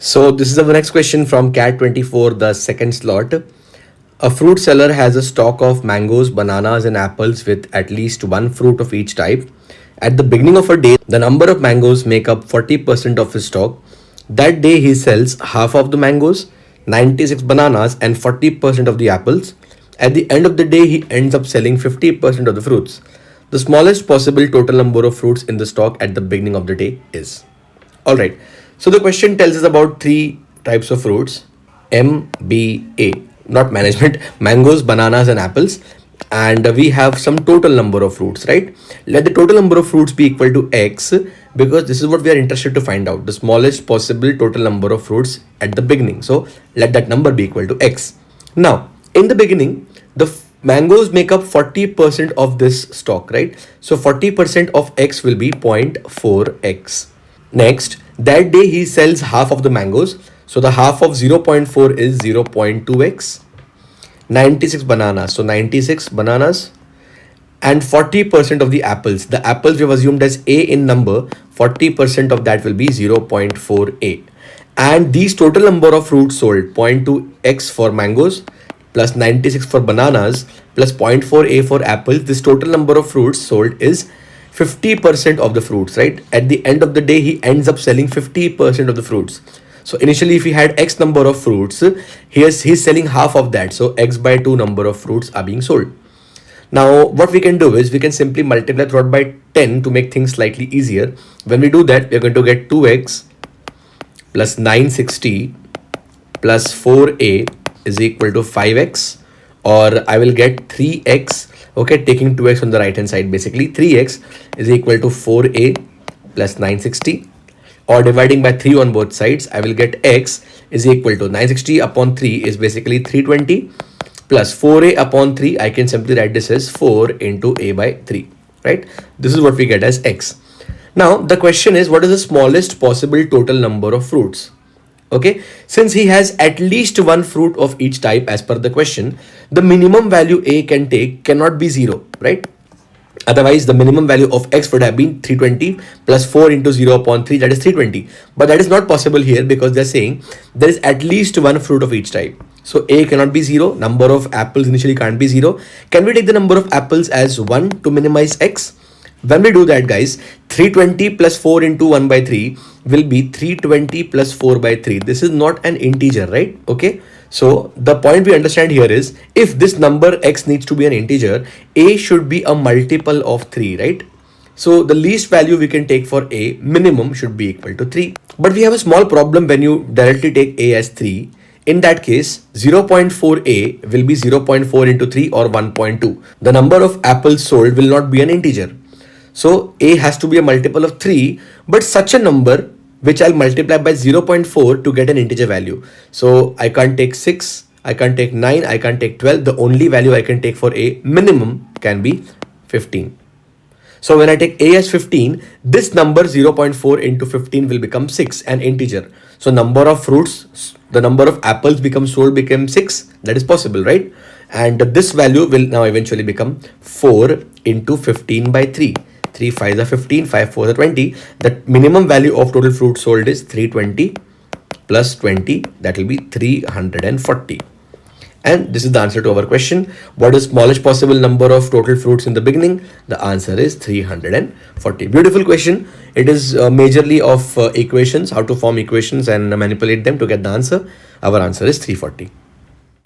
So this is our next question from Cat24, the second slot. A fruit seller has a stock of mangoes, bananas, and apples with at least one fruit of each type. At the beginning of a day, the number of mangoes make up 40% of his stock. That day, he sells half of the mangoes, 96 bananas, and 40% of the apples. At the end of the day, he ends up selling 50% of the fruits. The smallest possible total number of fruits in the stock at the beginning of the day is. Alright, so the question tells us about three types of fruits: MBA, not management, mangoes, bananas, and apples. And we have some total number of fruits, right? Let the total number of fruits be equal to X, because this is what we are interested to find out, the smallest possible total number of fruits at the beginning. So let that number be equal to X. Now, in the beginning, the mangoes make up 40% of this stock, right? So 40% of X will be 0.4X. Next, that day he sells half of the mangoes. So the half of 0.4 is 0.2x. 96 bananas. So 96 bananas. And 40% of the apples. The apples we have assumed as A in number. 40% of that will be 0.4A. And these total number of fruits sold, 0.2x for mangoes, plus 96 for bananas, plus 0.4A for apples. This total number of fruits sold is 50% of the fruits, right? At the end of the day, he ends up selling 50% of the fruits. So initially, if he had X number of fruits, he's selling half of that. So X by 2 number of fruits are being sold. Now, what we can do is we can simply multiply throughout by 10 to make things slightly easier. When we do that, we're going to get 2X plus 960 plus 4A is equal to 5X, or I will get 3X. Okay, taking 2x on the right hand side, basically 3x is equal to 4a plus 960, or dividing by 3 on both sides, I will get x is equal to 960 upon 3 is basically 320 plus 4a upon 3. I can simply write this as 4 into a by 3, right? This is what we get as x. Now the question is, what is the smallest possible total number of fruits? Okay, since he has at least one fruit of each type as per the question, the minimum value A can take cannot be 0, right? Otherwise, the minimum value of X would have been 320 plus 4 into 0 upon 3, that is 320. But that is not possible here because they're saying there is at least one fruit of each type. So A cannot be 0, number of apples initially can't be 0. Can we take the number of apples as 1 to minimize X? When we do that, guys, 320 plus 4 into 1 by 3 will be 320 plus 4 by 3. This is not an integer, right? Okay. So the point we understand here is, if this number X needs to be an integer, A should be a multiple of 3, right? So the least value we can take for A, minimum, should be equal to 3. But we have a small problem when you directly take A as 3. In that case, 0.4A will be 0.4 into 3 or 1.2. The number of apples sold will not be an integer. So A has to be a multiple of 3, but such a number which I'll multiply by 0.4 to get an integer value. So I can't take 6, I can't take 9, I can't take 12. The only value I can take for A minimum can be 15. So when I take A as 15, this number 0.4 into 15 will become 6, an integer. So number of fruits, the number of apples sold became 6. That is possible, right? And this value will now eventually become 4 into 15 by 3. 3 5s are 15, 5 4s are 20. The minimum value of total fruit sold is 320 plus 20, that will be 340. And this is the answer to our question. What is smallest possible number of total fruits in the beginning? The answer is 340. Beautiful question. It is majorly of equations, how to form equations and manipulate them to get the answer. Our answer is 340.